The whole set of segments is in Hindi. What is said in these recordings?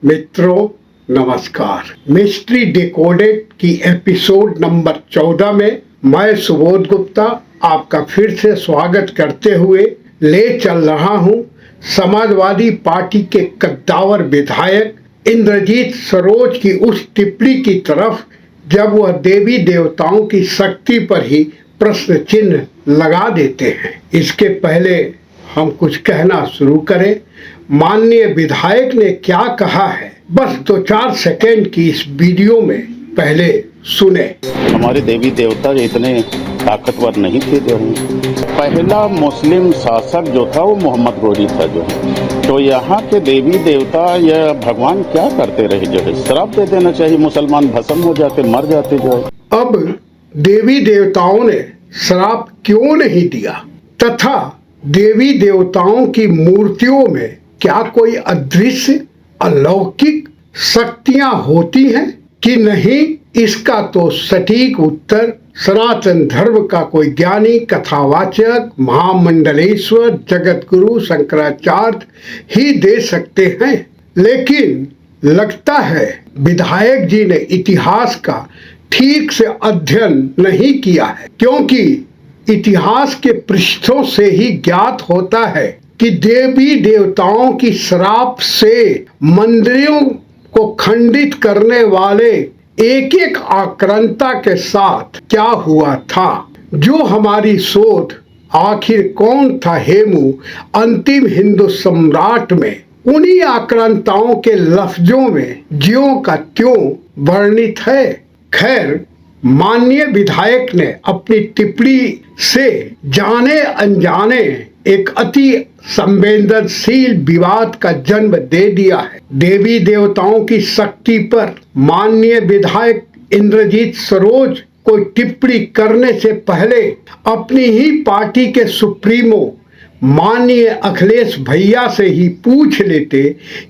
मित्रों नमस्कार। मिस्ट्री डिकोडेड की एपिसोड नंबर 14 में मैं सुबोध गुप्ता आपका फिर से स्वागत करते हुए ले चल रहा हूं समाजवादी पार्टी के कद्दावर विधायक इंद्रजीत सरोज की उस टिप्पणी की तरफ जब वह देवी देवताओं की शक्ति पर ही प्रश्न चिन्ह लगा देते हैं। इसके पहले हम कुछ कहना शुरू करें। माननीय विधायक ने क्या कहा है, बस 2-4 सेकंड की इस वीडियो में पहले सुने। हमारे देवी देवता इतने ताकतवर नहीं थे जो पहला मुस्लिम शासक जो था वो मोहम्मद गोरी था जो है, तो यहाँ के देवी देवता या भगवान क्या करते रहे जो है, श्राप दे देना चाहिए, मुसलमान भस्म हो जाते, मर जाते जो है। अब देवी देवताओं ने श्राप क्यों नहीं दिया तथा देवी देवताओं की मूर्तियों में क्या कोई अदृश्य अलौकिक शक्तियां होती हैं कि नहीं, इसका तो सटीक उत्तर सनातन धर्म का कोई ज्ञानी कथावाचक महामंडलेश्वर जगत गुरु शंकराचार्य ही दे सकते हैं। लेकिन लगता है विधायक जी ने इतिहास का ठीक से अध्ययन नहीं किया है, क्योंकि इतिहास के पृष्ठों से ही ज्ञात होता है कि देवी देवताओं की श्राप से मंदिरों को खंडित करने वाले एक एक आक्रांता के साथ क्या हुआ था। जो हमारी शोध आखिर कौन था हेमू अंतिम हिंदू सम्राट में उन्हीं आक्रांताओं के लफ्जों में ज्यों का त्यों वर्णित है। खैर, माननीय विधायक ने अपनी टिप्पणी से जाने अनजाने एक अति संवेदनशील विवाद का जन्म दे दिया है। देवी देवताओं की शक्ति पर माननीय विधायक इंद्रजीत सरोज कोई टिप्पणी करने से पहले अपनी ही पार्टी के सुप्रीमो माननीय अखिलेश भैया से ही पूछ लेते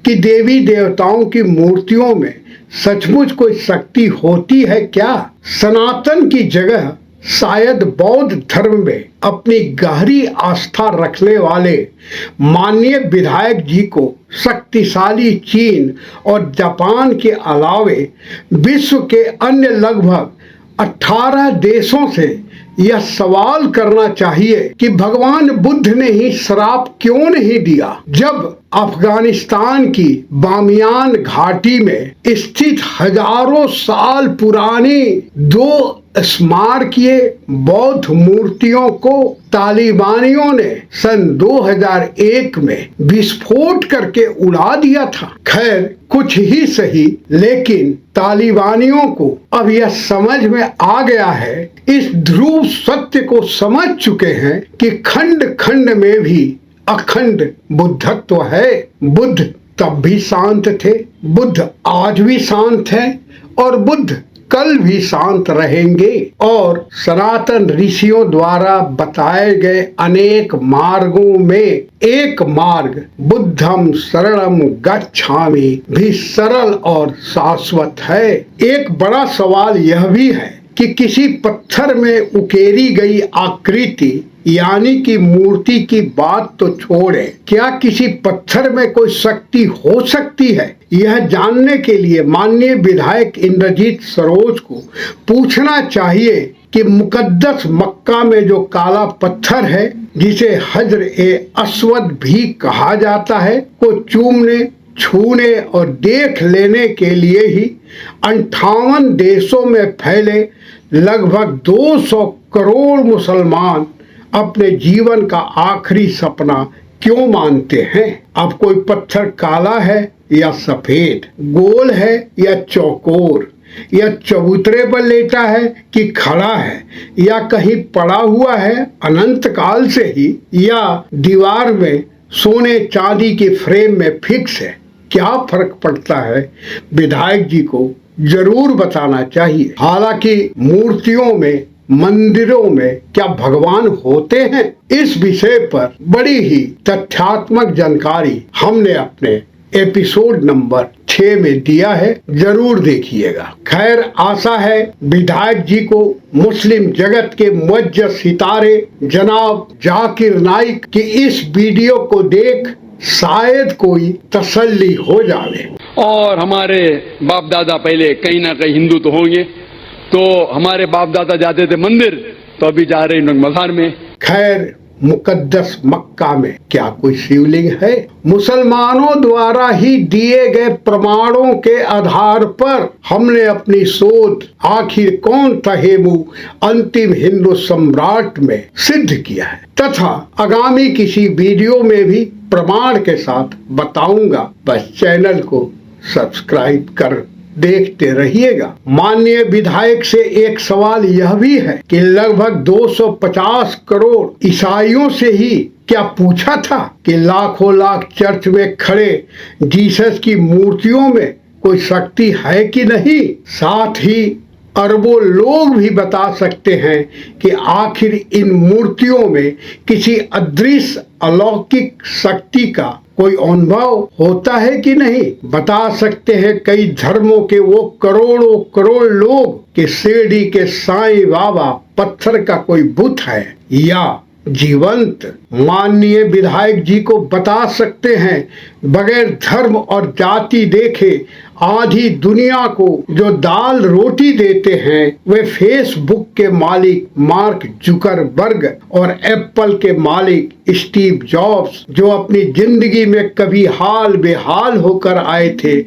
कि देवी देवताओं की मूर्तियों में सचमुच कोई शक्ति होती है क्या। सनातन की जगह शायद बौद्ध धर्म में अपनी गहरी आस्था रखने वाले माननीय विधायक जी को शक्तिशाली चीन और जापान के अलावे विश्व के अन्य लगभग 18 देशों से यह सवाल करना चाहिए कि भगवान बुद्ध ने ही श्राप क्यों नहीं दिया, जब अफगानिस्तान की बामियान घाटी में स्थित हजारों साल पुरानी 2 स्मारकीय बौद्ध मूर्तियों को तालिबानियों ने सन 2001 में विस्फोट करके उड़ा दिया था। खैर, कुछ ही सही, लेकिन तालिबानियों को अब यह समझ में आ गया है, इस ध्रुव सत्य को समझ चुके हैं कि खंड खंड में भी अखंड बुद्धत्व है। बुद्ध तब भी शांत थे, बुद्ध आज भी शांत है और बुद्ध कल भी शांत रहेंगे। और सनातन ऋषियों द्वारा बताए गए अनेक मार्गों में एक मार्ग बुद्धम शरणम गच्छामि भी सरल और शाश्वत है। एक बड़ा सवाल यह भी है कि किसी पत्थर में उकेरी गई आकृति यानी कि मूर्ति की बात तो छोड़े, क्या किसी पत्थर में कोई शक्ति हो सकती है? यह जानने के लिए माननीय विधायक इंद्रजीत सरोज को पूछना चाहिए कि मुकद्दस मक्का में जो काला पत्थर है, जिसे हजर ए अस्वद भी कहा जाता है, को चूमने, छूने और देख लेने के लिए ही 58 देशों में फैले लगभग 200 करोड़ मुसलमान अपने जीवन का आखिरी सपना क्यों मानते हैं? अब कोई पत्थर काला है या सफेद, गोल है या चौकोर, या चबूतरे पर लेटा है कि खड़ा है, या कहीं पड़ा हुआ है अनंत काल से ही, या दीवार में सोने चांदी के फ्रेम में फिक्स है, क्या फर्क पड़ता है? विधायक जी को जरूर बताना चाहिए। हालांकि मूर्तियों में, मंदिरों में क्या भगवान होते हैं? इस विषय पर बड़ी ही तथ्यात्मक जानकारी हमने अपने एपिसोड नंबर 6 में दिया है, जरूर देखिएगा। खैर, आशा है विधायक जी को मुस्लिम जगत के मुअज्जज सितारे जनाब जाकिर नाइक की इस वीडियो को देख शायद कोई तसल्ली हो जावे। और हमारे बाप दादा पहले कहीं ना कहीं हिंदू तो होंगे, तो हमारे बाप दादा जाते थे मंदिर, तो अभी जा रहे हैं मजार में। खैर, मुकद्दस मक्का में क्या कोई शिवलिंग है? मुसलमानों द्वारा ही दिए गए प्रमाणों के आधार पर हमने अपनी शोध आखिर कौन तहेमू अंतिम हिंदू सम्राट में सिद्ध किया है, तथा आगामी किसी वीडियो में भी प्रमाण के साथ बताऊंगा। बस चैनल को सब्सक्राइब कर देखते रहिएगा। माननीय विधायक से एक सवाल यह भी है कि लगभग 250 करोड़ ईसाइयों से ही क्या पूछा था कि लाखों लाख चर्च में खड़े जीसस की मूर्तियों में कोई शक्ति है कि नहीं? साथ ही अरबों लोग भी बता सकते हैं कि आखिर इन मूर्तियों में किसी अदृश्य अलौकिक शक्ति का कोई अनुभव होता है कि नहीं? बता सकते हैं कई धर्मों के वो करोड़ों करोड़ लोग कि शिरडी के साईं बाबा पत्थर का कोई बुत है या जीवंत? माननीय विधायक जी को बता सकते हैं बगैर धर्म और जाति देखे आधी दुनिया को जो दाल रोटी देते हैं वे फेसबुक के मालिक मार्क जुकरबर्ग और एप्पल के मालिक स्टीव जॉब्स, जो अपनी जिंदगी में कभी हाल बेहाल होकर आए थे,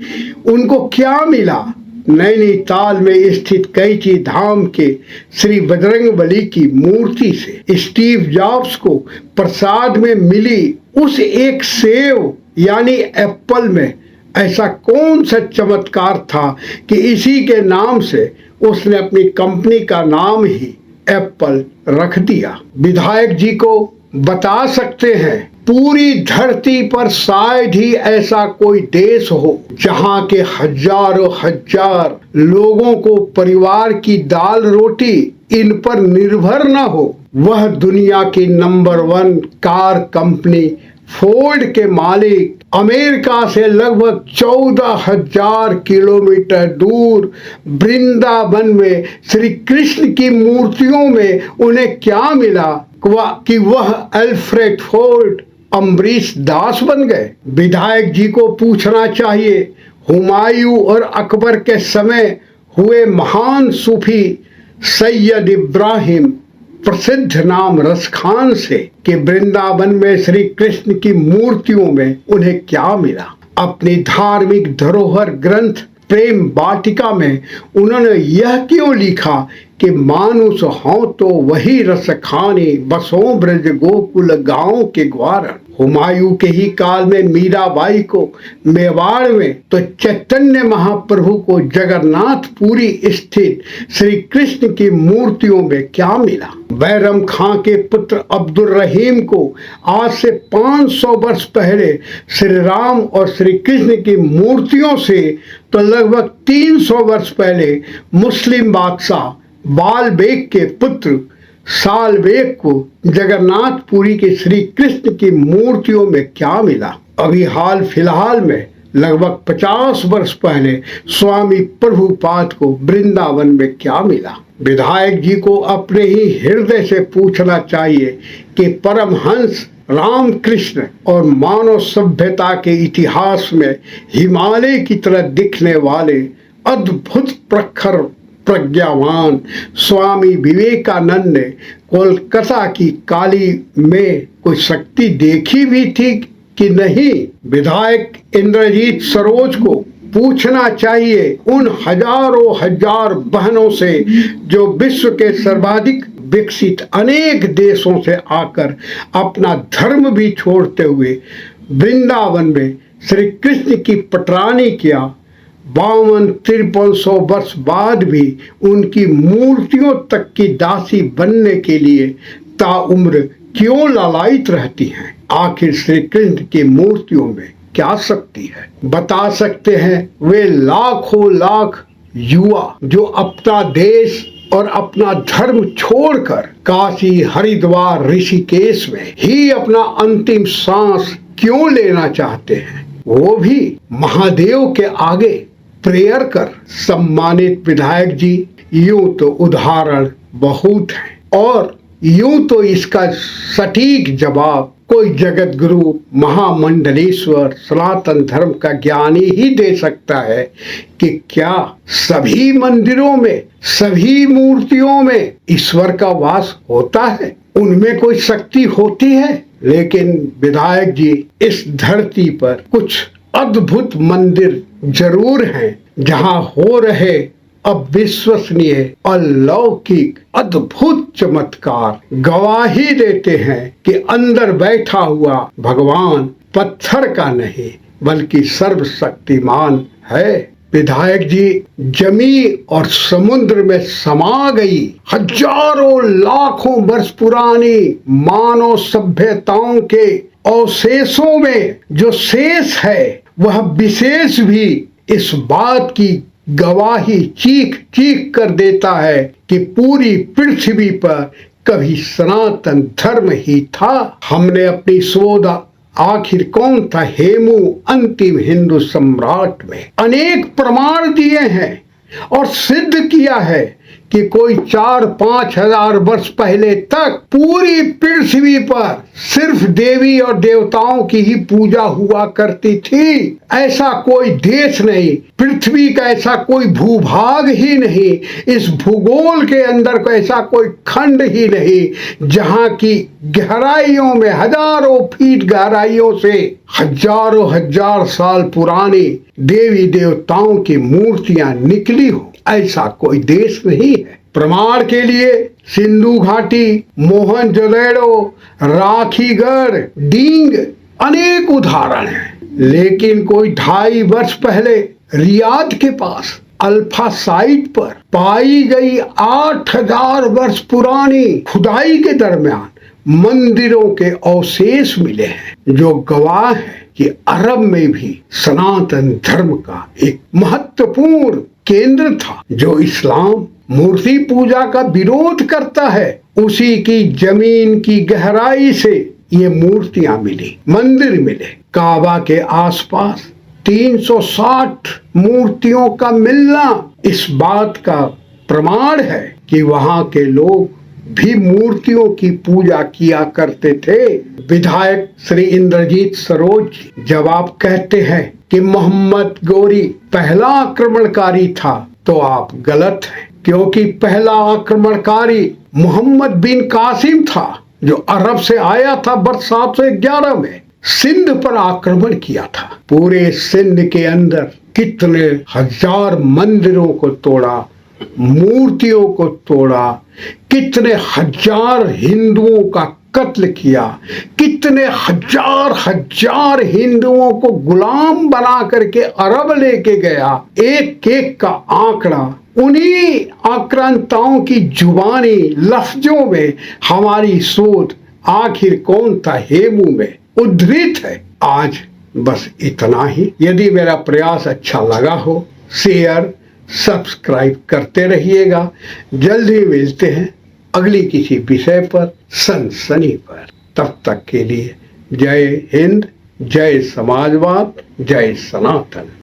उनको क्या मिला? नैनीताल में स्थित कैची धाम के श्री बजरंगबली की मूर्ति से स्टीव जॉब्स को प्रसाद में मिली उस एक सेव यानी एप्पल में ऐसा कौन सा चमत्कार था कि इसी के नाम से उसने अपनी कंपनी का नाम ही एप्पल रख दिया? विधायक जी को बता सकते हैं पूरी धरती पर शायद ही ऐसा कोई देश हो जहां के हजारों हजार लोगों को परिवार की दाल रोटी इन पर निर्भर न हो। वह दुनिया की नंबर 1 कार कंपनी फोर्ड के मालिक अमेरिका से लगभग 14,000 किलोमीटर दूर वृंदावन में श्री कृष्ण की मूर्तियों में उन्हें क्या मिला कि वह अल्फ्रेड फोर्ड अम्बरीश दास बन गए? विधायक जी को पूछना चाहिए हुमायूं और अकबर के समय हुए महान सूफी सैयद इब्राहिम प्रसिद्ध नाम रसखान से कि वृंदावन में श्री कृष्ण की मूर्तियों में उन्हें क्या मिला? अपनी धार्मिक धरोहर ग्रंथ प्रेम वाटिका में उन्होंने यह क्यों लिखा कि मानुष हों तो वही रस खाने बसों ब्रज गोकुल गांव के ग्वारण? हुमायूं के ही काल में मीराबाई को मेवाड़ में तो चैतन्य महाप्रभु को जगन्नाथपुरी स्थित श्री कृष्ण की मूर्तियों में क्या मिला? बैरम खां के पुत्र अब्दुल रहीम को आज से 500 वर्ष पहले श्री राम और श्री कृष्ण की मूर्तियों से तो लगभग 300 वर्ष पहले मुस्लिम बादशाह बालबेग के पुत्र सालबेग को जगन्नाथपुरी के श्री कृष्ण की मूर्तियों में क्या मिला? अभी हाल फिलहाल में लगभग 50 वर्ष पहले स्वामी प्रभुपाद को वृंदावन में क्या मिला? विधायक जी को अपने ही हृदय से पूछना चाहिए कि परमहंस रामकृष्ण और मानव सभ्यता के इतिहास में हिमालय की तरह दिखने वाले अद्भुत प्रखर प्रज्ञावान स्वामी विवेकानंद ने कोलकाता की काली में कोई शक्ति देखी भी थी कि नहीं? विधायक इंद्रजीत सरोज को पूछना चाहिए उन हजारों हजार बहनों से जो विश्व के सर्वाधिक विकसित अनेक देशों से आकर अपना धर्म भी छोड़ते हुए वृंदावन में श्री कृष्ण की पटरानी किया 52-5300 वर्ष बाद भी उनकी मूर्तियों तक की दासी बनने के लिए ताउम्र क्यों लालायित रहती हैं? आखिर श्री कृष्ण की मूर्तियों में क्या शक्ति है? बता सकते हैं वे लाखों लाख युवा जो अपना देश और अपना धर्म छोड़कर काशी हरिद्वार ऋषिकेश में ही अपना अंतिम सांस क्यों लेना चाहते हैं, वो भी महादेव के आगे प्रेयर कर? सम्मानित विधायक जी, यूं तो उदाहरण बहुत हैं और यूं तो इसका सटीक जवाब कोई जगत गुरु महामंडलेश्वर सनातन धर्म का ज्ञानी ही दे सकता है कि क्या सभी मंदिरों में, सभी मूर्तियों में ईश्वर का वास होता है, उनमें कोई शक्ति होती है। लेकिन विधायक जी, इस धरती पर कुछ अद्भुत मंदिर जरूर हैं जहां हो रहे अविश्वसनीय, अलौकिक, अद्भुत चमत्कार गवाही देते हैं कि अंदर बैठा हुआ भगवान पत्थर का नहीं बल्कि सर्वशक्तिमान है। विधायक जी, जमीन और समुद्र में समा गई हजारों लाखों वर्ष पुरानी मानव सभ्यताओं के अवशेषों में जो शेष है वह विशेष भी इस बात की गवाही चीख चीख कर देता है कि पूरी पृथ्वी पर कभी सनातन धर्म ही था। हमने अपनी शोध आखिर कौन था हेमू अंतिम हिंदू सम्राट में अनेक प्रमाण दिए हैं और सिद्ध किया है कि कोई 4-5 हजार वर्ष पहले तक पूरी पृथ्वी पर सिर्फ देवी और देवताओं की ही पूजा हुआ करती थी। ऐसा कोई देश नहीं, पृथ्वी का ऐसा कोई भूभाग ही नहीं, इस भूगोल के अंदर को ऐसा कोई खंड ही नहीं जहां की गहराइयों में हजारों फीट गहराइयों से हजारों हजार साल पुरानी देवी देवताओं की मूर्तियां निकली हो। ऐसा कोई देश नहीं है। प्रमाण के लिए सिंधु घाटी, मोहनजोदड़ो, राखीगढ़, डींग अनेक उदाहरण हैं। लेकिन कोई 2.5 वर्ष पहले रियाद के पास अल्फा साइट पर पाई गई 8000 वर्ष पुरानी खुदाई के दरमियान मंदिरों के अवशेष मिले हैं जो गवाह है कि अरब में भी सनातन धर्म का एक महत्वपूर्ण केंद्र था। जो इस्लाम मूर्ति पूजा का विरोध करता है उसी की जमीन की गहराई से ये मूर्तियां मिली, मंदिर मिले। काबा के आसपास 360 मूर्तियों का मिलना इस बात का प्रमाण है कि वहां के लोग भी मूर्तियों की पूजा किया करते थे। विधायक श्री इंद्रजीत सरोज, जब आप कहते हैं कि मोहम्मद गोरी पहला आक्रमणकारी था तो आप गलत हैं, क्योंकि पहला आक्रमणकारी मोहम्मद बिन कासिम था जो अरब से आया था वर्ष 711 में, सिंध पर आक्रमण किया था। पूरे सिंध के अंदर कितने हजार मंदिरों को तोड़ा, मूर्तियों को तोड़ा, कितने हजार हिंदुओं का कत्ल किया, कितने हजार हिंदुओं को गुलाम बना करके अरब लेके गया। एक एक का आंकड़ा उन्हीं आक्रांताओं की जुबानी लफ्जों में हमारी शोध आखिर कौन था हेमू में उद्धृत है। आज बस इतना ही। यदि मेरा प्रयास अच्छा लगा हो, शेयर सब्सक्राइब करते रहिएगा। जल्द ही मिलते हैं अगली किसी विषय पर, सनसनी पर। तब तक के लिए जय हिंद, जय समाजवाद, जय सनातन।